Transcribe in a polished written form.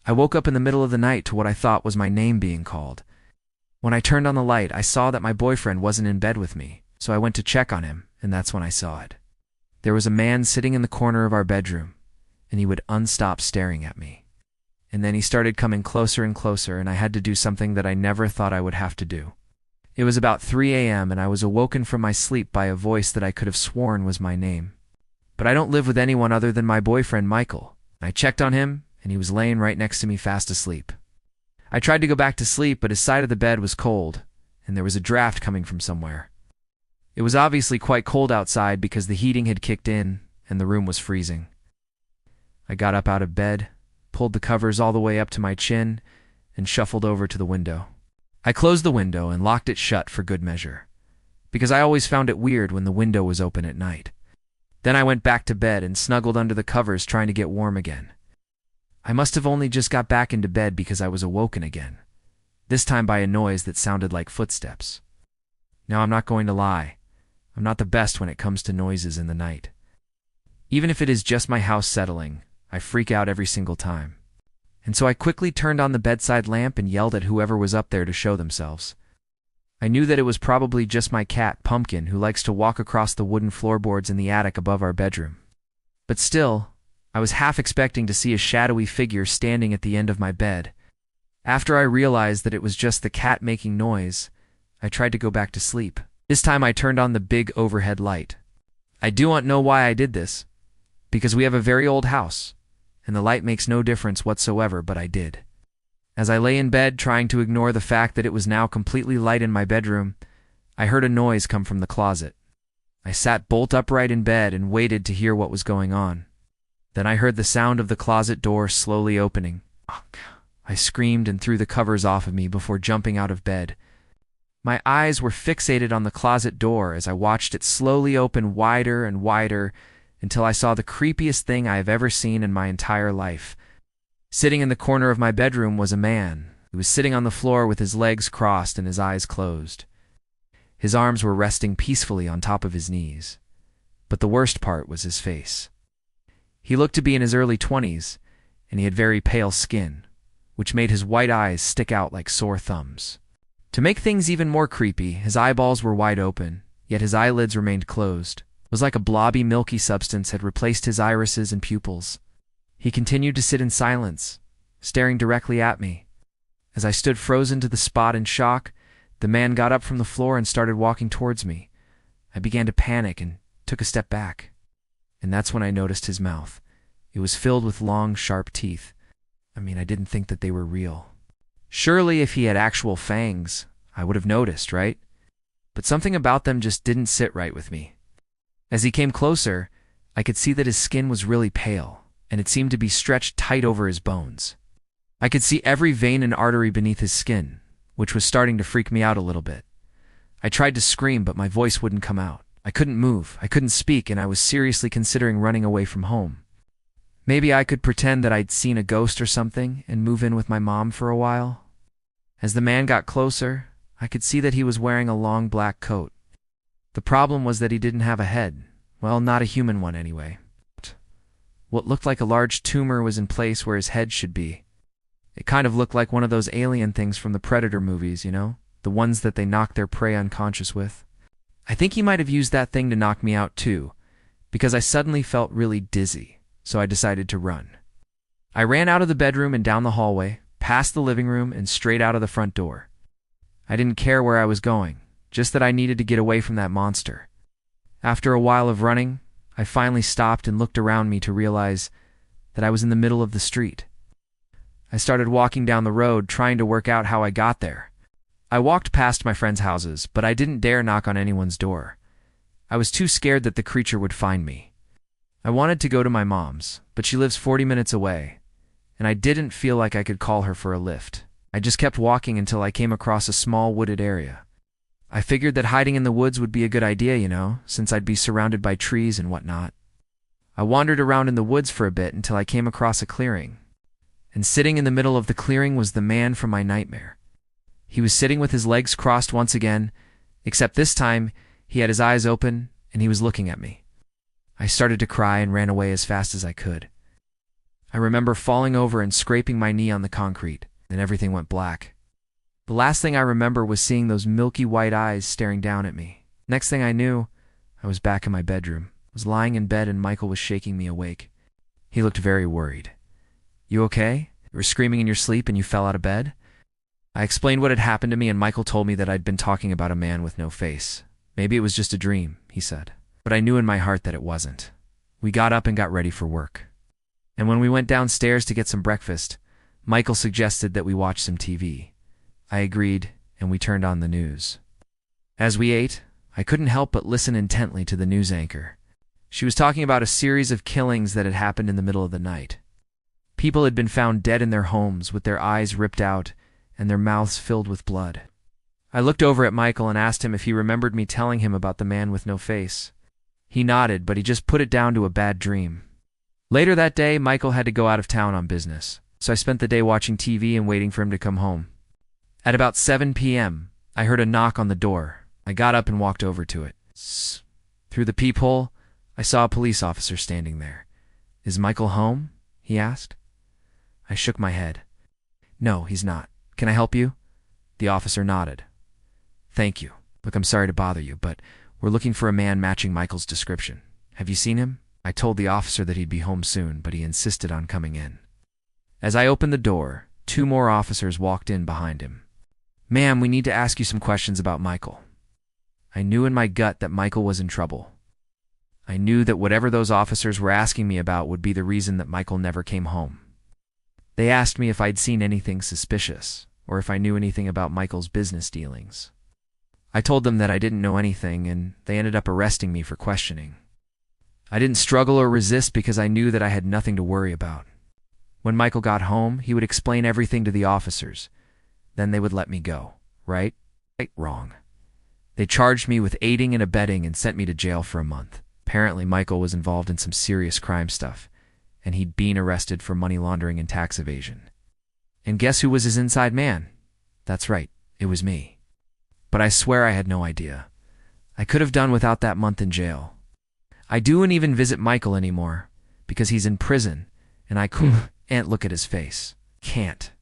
I woke up in the middle of the night to what I thought was my name being called. When I turned on the light, I saw that my boyfriend wasn't in bed with me, so I went to check on him, and that's when I saw it. There was a man sitting in the corner of our bedroom, and he would unstop staring at me. And then he started coming closer and closer, and I had to do something that I never thought I would have to do. It was about 3 a.m., and I was awoken from my sleep by a voice that I could have sworn was my name. But I don't live with anyone other than my boyfriend, Michael. I checked on him, and he was laying right next to me fast asleep. I tried to go back to sleep, but his side of the bed was cold, and there was a draft coming from somewhere. It was obviously quite cold outside because the heating had kicked in, and the room was freezing. I got up out of bed, pulled the covers all the way up to my chin, and shuffled over to the window. I closed the window and locked it shut for good measure, because I always found it weird when the window was open at night. Then I went back to bed and snuggled under the covers trying to get warm again. I must have only just got back into bed because I was awoken again, this time by a noise that sounded like footsteps. Now, I'm not going to lie. I'm not the best when it comes to noises in the night. Even if it is just my house settling, I freak out every single time. And so I quickly turned on the bedside lamp and yelled at whoever was up there to show themselves. I knew that it was probably just my cat, Pumpkin, who likes to walk across the wooden floorboards in the attic above our bedroom. But still, I was half expecting to see a shadowy figure standing at the end of my bed. After I realized that it was just the cat making noise, I tried to go back to sleep. This time I turned on the big overhead light. I do not know why I did this, because we have a very old house, and the light makes no difference whatsoever, but I did. As I lay in bed trying to ignore the fact that it was now completely light in my bedroom, I heard a noise come from the closet. I sat bolt upright in bed and waited to hear what was going on. Then I heard the sound of the closet door slowly opening. I screamed and threw the covers off of me before jumping out of bed. My eyes were fixated on the closet door as I watched it slowly open wider and wider until I saw the creepiest thing I have ever seen in my entire life. Sitting in the corner of my bedroom was a man. He was sitting on the floor with his legs crossed and his eyes closed. His arms were resting peacefully on top of his knees. But the worst part was his face. He looked to be in his early 20s, and he had very pale skin, which made his white eyes stick out like sore thumbs. To make things even more creepy, his eyeballs were wide open, yet his eyelids remained closed. It was like a blobby, milky substance had replaced his irises and pupils. He continued to sit in silence, staring directly at me. As I stood frozen to the spot in shock, the man got up from the floor and started walking towards me. I began to panic and took a step back. And that's when I noticed his mouth. It was filled with long, sharp teeth. I didn't think that they were real. Surely if he had actual fangs, I would have noticed, right? But something about them just didn't sit right with me. As he came closer, I could see that his skin was really pale, and it seemed to be stretched tight over his bones. I could see every vein and artery beneath his skin, which was starting to freak me out a little bit. I tried to scream, but my voice wouldn't come out. I couldn't move, I couldn't speak, and I was seriously considering running away from home. Maybe I could pretend that I'd seen a ghost or something and move in with my mom for a while. As the man got closer, I could see that he was wearing a long black coat. The problem was that he didn't have a head. Well, not a human one anyway. What looked like a large tumor was in place where his head should be. It kind of looked like one of those alien things from the Predator movies, you know? The ones that they knock their prey unconscious with. I think he might have used that thing to knock me out too, because I suddenly felt really dizzy, so I decided to run. I ran out of the bedroom and down the hallway, past the living room, and straight out of the front door. I didn't care where I was going, just that I needed to get away from that monster. After a while of running, I finally stopped and looked around me to realize that I was in the middle of the street. I started walking down the road, trying to work out how I got there. I walked past my friends' houses, but I didn't dare knock on anyone's door. I was too scared that the creature would find me. I wanted to go to my mom's, but she lives 40 minutes away, and I didn't feel like I could call her for a lift. I just kept walking until I came across a small wooded area. I figured that hiding in the woods would be a good idea, you know, since I'd be surrounded by trees and whatnot. I wandered around in the woods for a bit until I came across a clearing. And sitting in the middle of the clearing was the man from my nightmare. He was sitting with his legs crossed once again, except this time he had his eyes open and he was looking at me. I started to cry and ran away as fast as I could. I remember falling over and scraping my knee on the concrete, and everything went black. The last thing I remember was seeing those milky white eyes staring down at me. Next thing I knew, I was back in my bedroom. I was lying in bed and Michael was shaking me awake. He looked very worried. "You okay? You were screaming in your sleep and you fell out of bed?" I explained what had happened to me and Michael told me that I'd been talking about a man with no face. "Maybe it was just a dream," he said. But I knew in my heart that it wasn't. We got up and got ready for work. And when we went downstairs to get some breakfast, Michael suggested that we watch some TV. I agreed, and we turned on the news. As we ate, I couldn't help but listen intently to the news anchor. She was talking about a series of killings that had happened in the middle of the night. People had been found dead in their homes with their eyes ripped out and their mouths filled with blood. I looked over at Michael and asked him if he remembered me telling him about the man with no face. He nodded, but he just put it down to a bad dream. Later that day, Michael had to go out of town on business, so I spent the day watching TV and waiting for him to come home. At about 7 p.m., I heard a knock on the door. I got up and walked over to it. Through the peephole, I saw a police officer standing there. "Is Michael home?" he asked. I shook my head. "No, he's not. Can I help you?" The officer nodded. "Thank you. Look, I'm sorry to bother you, but we're looking for a man matching Michael's description. Have you seen him?" I told the officer that he'd be home soon, but he insisted on coming in. As I opened the door, 2 more officers walked in behind him. "Ma'am, we need to ask you some questions about Michael." I knew in my gut that Michael was in trouble. I knew that whatever those officers were asking me about would be the reason that Michael never came home. They asked me if I'd seen anything suspicious, or if I knew anything about Michael's business dealings. I told them that I didn't know anything, and they ended up arresting me for questioning. I didn't struggle or resist because I knew that I had nothing to worry about. When Michael got home, he would explain everything to the officers. Then they would let me go. Right? Wrong. They charged me with aiding and abetting and sent me to jail for a month. Apparently, Michael was involved in some serious crime stuff, and he'd been arrested for money laundering and tax evasion. And guess who was his inside man? That's right, it was me. But I swear I had no idea. I could have done without that month in jail. I don't even visit Michael anymore, because he's in prison, and I can't look at his face. Can't.